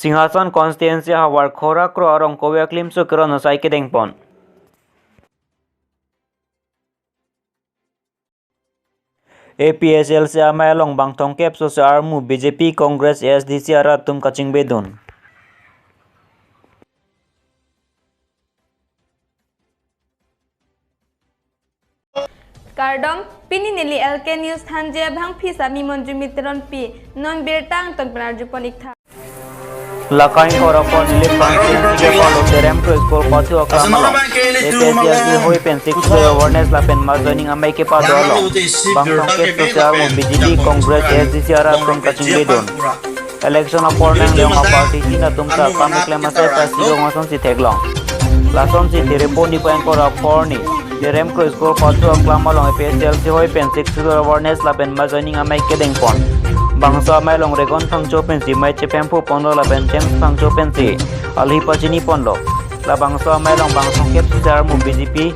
सिंहासन कॉन्स्टिट्यूएंसी हवार खोरा क्रो अरंग कोवे क्लिम सुकरो नसाई के देंगपन APSL से आमाय लोंग बांगथोंग केप सोसे आरमू BJP कांग्रेस ASDC आरा तुम कचिंग बेदुन Kardong pini nili LK News thanje bhang phi sami monju mitron pi non bertang ton penarju ponik tha Lakain kora pon nili pangkin ke follow terem to school patu akrama APSL hoi pen 6 awareness la pen marjoning amai ke pa dolo bangthong ke social mo BJP Congress ASDC ara tum kaching bedon election apornang leong party tina tum sa pamiklema sa presido ngason si theglong lason si tereponi pen kora porni Derem ko school patu aklama long APSL si hoi pen 6 awareness la pen marjoning amai ke dengpon bangsa mai long regon phangcho pen si mai chepempu pondo la pen james phangcho pen si alhi pachini pondo la bangsa mai long bangsong kep sar mu BJP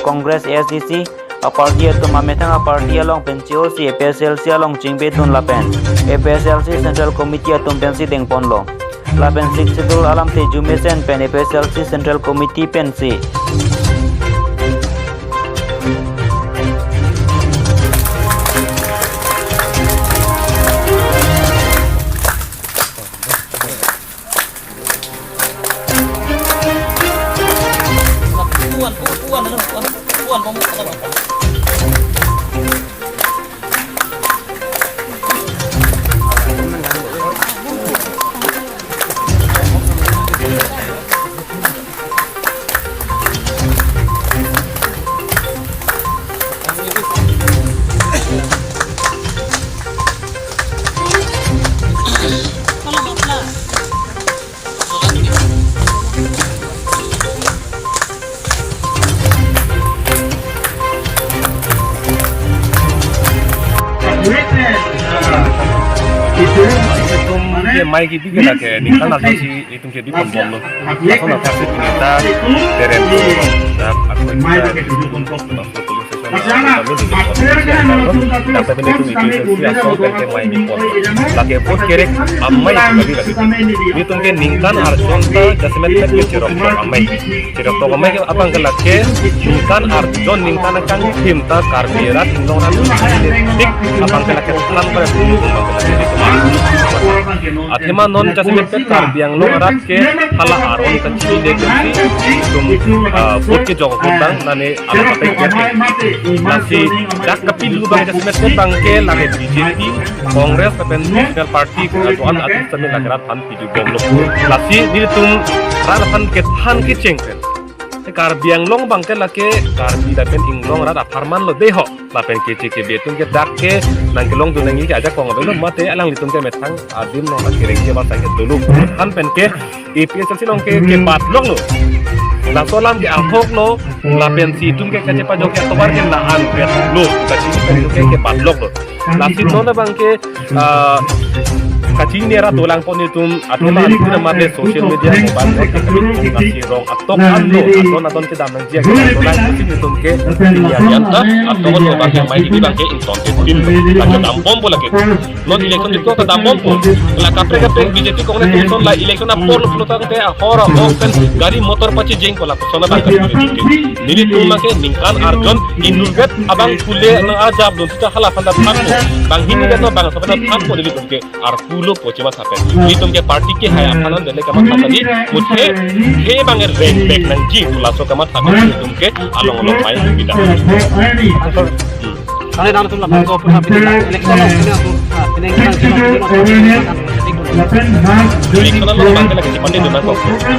Congress ASDC a party to mametang a party along pen COC APSL si along chingbe tun la pen APSL si central committee atum pen si deng ponlo la pen 6 sidul alam te jumesen pen APSL si central committee pen si mai ki bigela ke ni kana si itung ke di pom lo langsung na kasi kita terem na aku tapi ini tuh itu siapa yang main di pom lagi pot kerek amai lagi itu ke ningkan arjon ta jasmet ke cerok amai ke apa ke lake ningkan arjon ningkan kan tim ta karbirat nongan dik apa ke lake plan pada dulu Athema non jasmet ke karbiang lo arat ke hala aron kecil de tum pot ke jog kotang nane ala pakai ke nasi dak kepilu bang jasmet ke bangke lage BJP Congress National Party ko atuan atis tami lagarat han piju bomlo nasi di tum ralapan ke han ke cengken karbiang long bangke lake karbi dapen inglong rat aparman lo deho lapen ke betung ke dak ke nang kelong dunangi ke aja ko ngabelo mate alang litung ke metang adim no makireng ke bang ke dulu han pen ke APSL silong ke bat long lo la solam ke ahok lo la pensi tum ke kace pajok ke tobar ke na an pet lo kaci ke bat long lo la sin no na bangke kaci ni era dolang pon itum atoma atina mate social media ke ban ke nasi rong atok ando aton ke damang dia ke dolang itum ke ya yanta aton lo bangke mai di bangke inton ke tim la dampom bola ke non election itu ta dampom po la kapre BJP Congress itu la election apor lo flota ke ahora open gari motor paci jeng pola sona bangke nili tuma ke ningkan arjon inulget abang kule na ajab don kita hala panda thampo bang hini no bang sabana thampo dili tumke arpulo pochima thapen ni tumke party ke haya aphanan dele kama thapani muthe he banger rank back nang ji tulaso kama thapen tumke along along mai bida Kali dalam tuh lapang kau pernah pilih election election lo bangke lagi cipande dona ko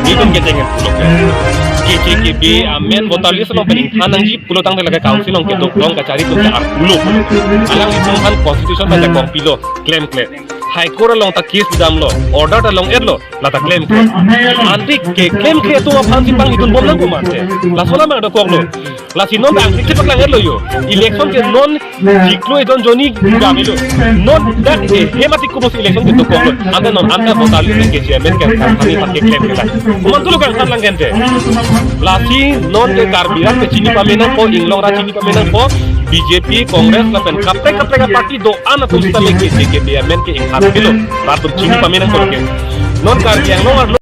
ni tumke jengen pulo KKB amen votalis lo pening anang ji pulo tang lagi council long ke dong ka cari tumke arpulo alang itu kan constitution baca kompilo claim High Court long ta case bidam lo order ta long erlo la ta claim anti ke claim ke tu aphan si bang itun bom lang ko mate la sola ma da ko lo la sinon bang ke pak lang erlo yo election ke non jiklo idon joni gamelo non that hematik ko election ke to ko lo anda non anda votalis ke chairman ke thani pakke claim ke la man tu lo kan lang gente la si non ke karbirat ke chini pamena ko inglong ra chini pamena ko BJP Congress la pen kapre ka party do ana tu sta leke ke BMN ke inghat kilo batur chini pamena ko ke non Karbiang long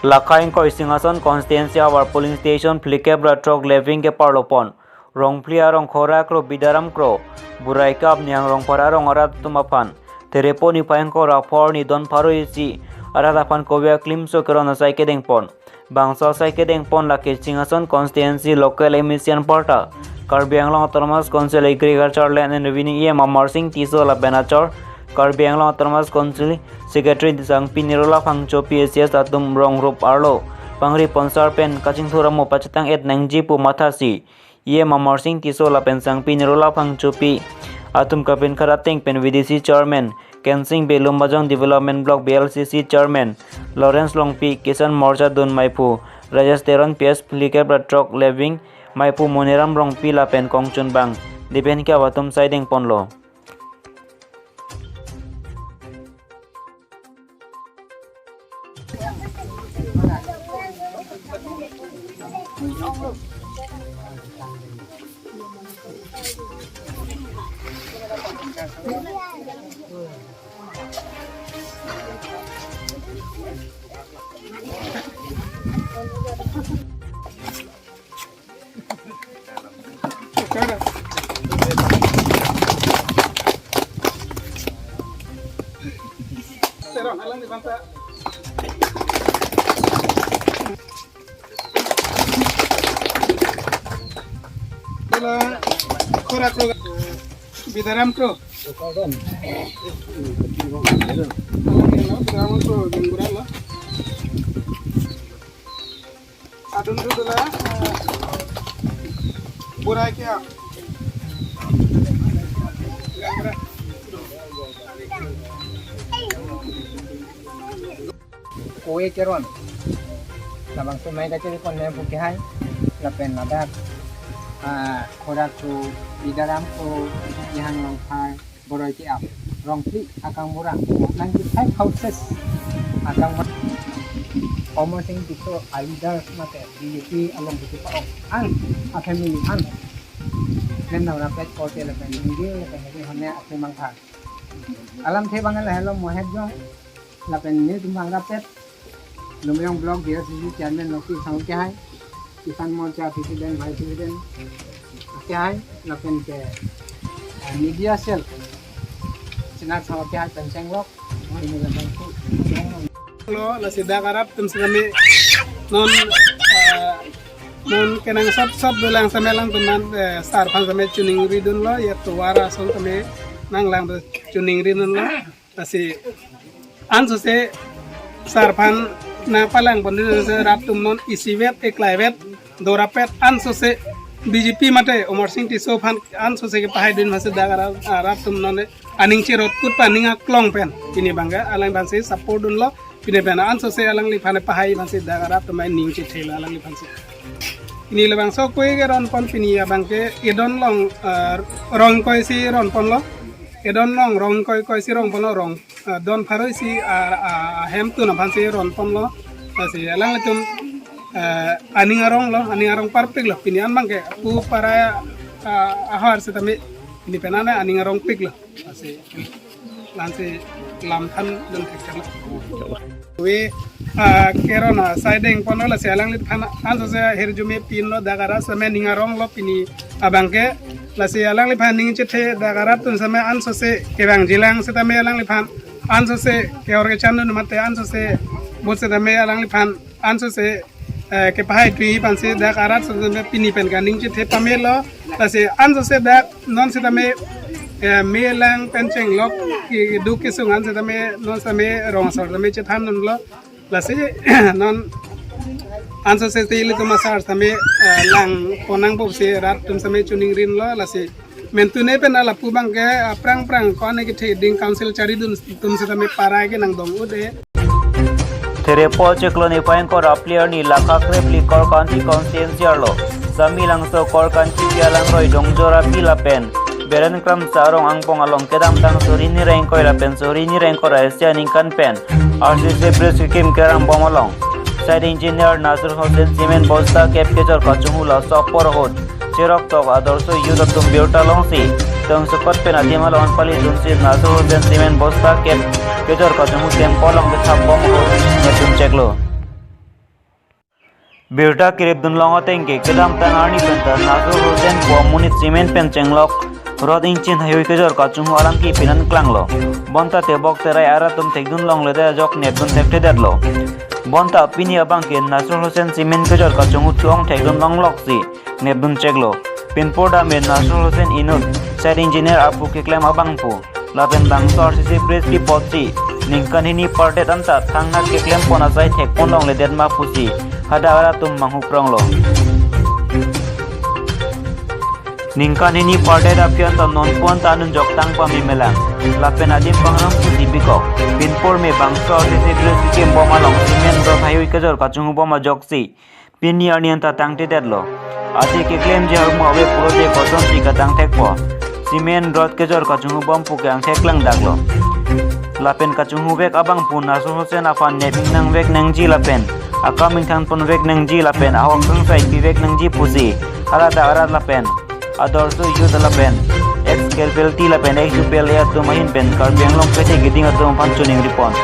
Lakain ko Singason constituency our polling station Flike Bratrok Leving ke Parlopon Rong Plia Rong Khora Kro Bidaram Kro Burai Kap Niang Rong Para Rong Arat Tumapan Terepo ni Paeng Ko Rapor ni Don Paro Isi Aratapan Kovia Klimso Kerona Saike Dengpon Bangsa Saike Dengpon Laki Singason constituency local emission portal Karbi Anglong Autonomous Council Agriculture Land and Revenue EM Amar Singh Tiso La Benachor Karbi Anglong Autonomous Council Secretary Disang Pinirula Pangcho PSS Atum Rong Rup Arlo Pangri Ponsar Pen Kaching Thuramo Pachatang Et Nangji Pu Mathasi EM Amar Singh Tiso La Pensang Pinirula Pangcho P Atum Kapin Karating Pen VDC Chairman Kensing Belum Bajong Development Block BLCC Chairman Lawrence Longpi Kisan Morcha Dun Maipu Rajas Teron PS Flike Bratrok Leving Maipu Moniram Rongpi Lapen Kongchun Bang Dipen Kya Watum Siding Ponlo Khora Kro Bidaram Kro Bidaram Kro Gengguran lo Adun tu adalah Burai Kya Kue keron, labang sumai kacil kon yang buki hai, lapen ladak, korak tu bidaram tu yang long hai, boroi kiap, rongpi akang murang, nanti 5 houses akang almost yang itu alidar mate, di along itu pak an, family an, dan orang pet kote lapen ini hanya memang thar, alam the bangal hello mohed jong, lapen ini tumbang rapet. Lumyong blog dia sisi chairman Loki Sang Kya hai Kisan Morcha President Vice President Kya hai lapen ke media cell Senat Sang Kya hai Penseng Lok ini lapen lo la sida karap tum sami non kenang sab dolang samelang teman star pan same tuning ridun lo ya tuara son tame nang lang tuning ridun lo asi anso se star pan na palang bonde rap tum non isivet eklaivet dorapet anso se BJP mate Omar Singh Tiso fan anso se ke pahai din mase dagara rap tum non aning chirot kut paninga klong pen ini bangga alang banse support dun lo pine pen anso se alang li phane pahai mase dagara tum mai ning che thela alang li phanse ini le bangso koi ge ron pon pini ya bangke edon long rong koi si ron pon lo edon long rong koi si rong pon lo rong don pharoi si hem tu na phanse ron pon lo si alang tum aning arong parpik lo pinian bangke pu para ahar se tame ini penana aning arong pik lo si lanse lam than dan thek we kerona siding pon lo se alang lit khana anso se herjume pin lo dagara same ningarong lo pini abangke la se alang lit phaning che the dagara tun same anso se kebang jilang se tame alang lit phan anso se ke orge chanu mate anso se bot se tame alang lit phan anso se ke pahai tui panse dak arat se pini pen ganing che the pamelo la se anso se dak non se tame melang pencheng lok ki du ke sungan se tame non same rong sor tame che than non lo la se non anso se tili to masar tame lang ponang bo se rat tum same chuning rin lo la se mentune pen ala pu bang ke prang kone ke the ding council chari dun tum se tame para ke nang dong ude Terepo Cekloni Paengkor Aplier ni Lakakre Plikor Kanti Konstiensiarlo Samilang so Kor Kanti Pialang Roy Dongjora Pilapen Beren Kram Sarong Angpong Along Kedam Tang Surini Rengkoi Lapen Surini Rengkor Asia Ningkan Pen RCC Pres Kim Kerang Bomolong Site Engineer Nasir Hossein Simen Bosta Kep Kejor Kachungula Sopor Hod Chirok Tok Adorso Yudatum Biota Longsi tong support pen adi mal on pali dun si naso den cement bosta ket kejor ka jung tem polong ke thap bom ho ne tum cheklo Birta kirip dun longo tengke kedam tangani penta naso den po munit cement pen chenglok rod inchin hayu kejor ka jung alang ki pinan klanglo bonta te bok terai ara tum thekdun long le da jok ne dun tekte dadlo bonta pini abang ke naso hosen cement kejor ka jung thuong thekdun long lok si ne dun cheklo Pinpoda में नासरुल हुसैन इनुट side engineer आपू के क्लेम अबांगपू लापेन बांगसो RCC press की पोची निंकनिनी पर्डेट अंता थांगना के क्लेम पोना साइ थेकपोन लोंग ले देदमा पुसी हदावरा तुम मांगु प्रंगलो निंकनिनी पर्डेट अपियन तो नॉनपोन तानुन जोक्तांग पामी मेला लापेन आदिम पंगरम पुसी बिको पिनपोर में बांगसो आरसीसी प्रेस की बोमा लोंग सीमेंट रो हाइवे कजर काचुंग बोमा जोक्सी पिनी अनियंता तांगटे देदलो Ati ke claim je harmo awe project koton si katang tekpo cement rod ke jor kachungu bom pu ke ang theklang daglo lapen kachungu vek abang pu naso hosen afan nebing nang vek nang ji lapen akaming thang pon vek nang ji lapen awang sang sai pi vek nang ji pusi ala da ara lapen ador so yu da lapen ex kelpelti lapen ex upel ya tu mahin pen kar benglong pete giding atum panchuning ripon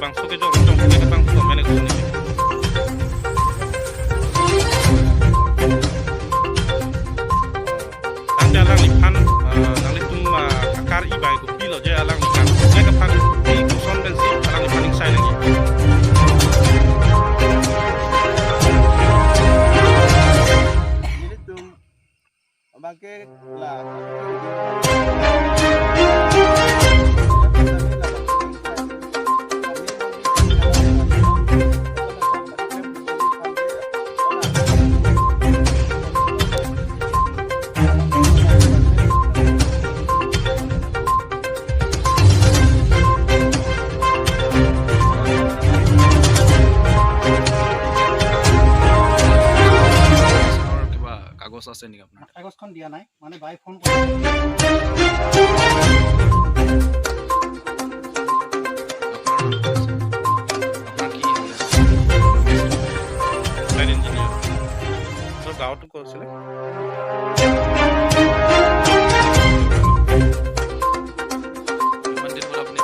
bang suke jok tong ke bang ko mele ko ni tanda lang ni pan nang le tum akar i bai ko pilo je alang ni kan ke ka pan i ko son ben si alang ni paning sai lagi ini tum bangke la আছে নেকি আপোনাৰ কাগজখন দিয়া নাই মানে by phone আপোনাৰ কি line engineer তো গাঁৱতো কৈছিলে ইমান দিন হ'ল আপুনি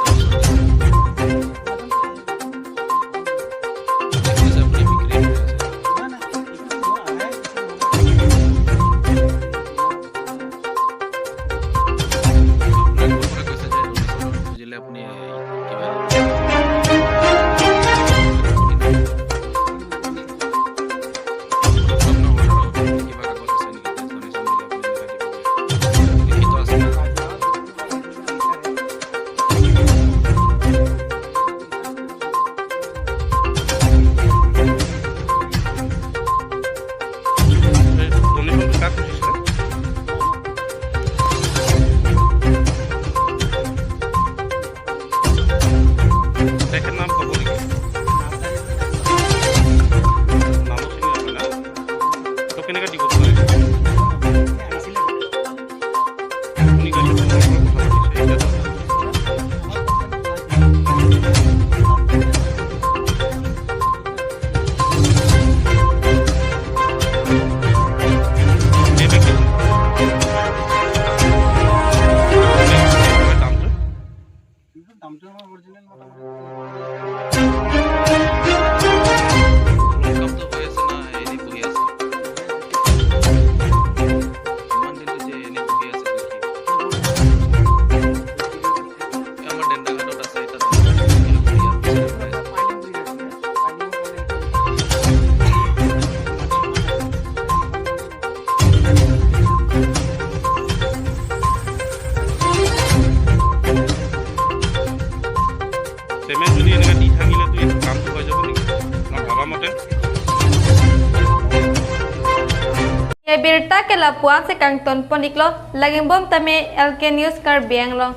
পেমেণ্ট যদি এনেকৈ দি থাকিলেতো এই কামটো হৈ যাব নেকি না ভাবা মতে Ye birta ke la puan se kang ton poniklo laging bom tame LK News Karbiang lo.